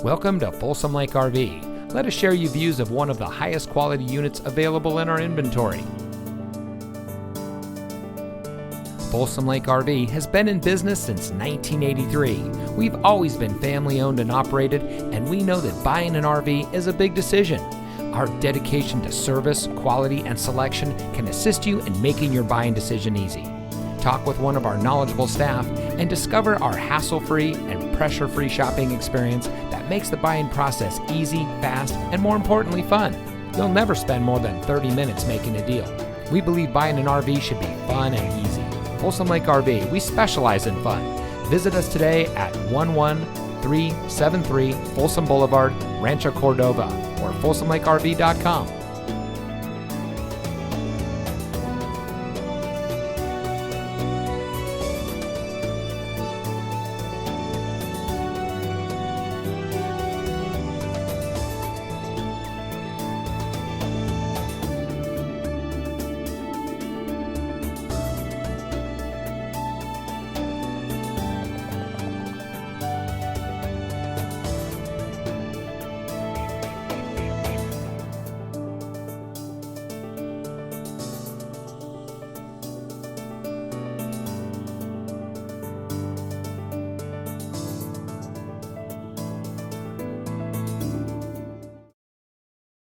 Welcome to Folsom Lake RV. Let us share you views of one of the highest quality units available in our inventory. Folsom Lake RV has been in business since 1983. We've always been family owned and operated, and we know that buying an RV is a big decision. Our dedication to service, quality, and selection can assist you in making your buying decision easy. Talk with one of our knowledgeable staff and discover our hassle-free and pressure-free shopping experience that makes the buying process easy, fast, and more importantly, fun. You'll never spend more than 30 minutes making a deal. We believe buying an RV should be fun and easy. Folsom Lake RV, we specialize in fun. Visit us today at 11373 Folsom Blvd, Rancho Cordova, or folsomlakerv.com.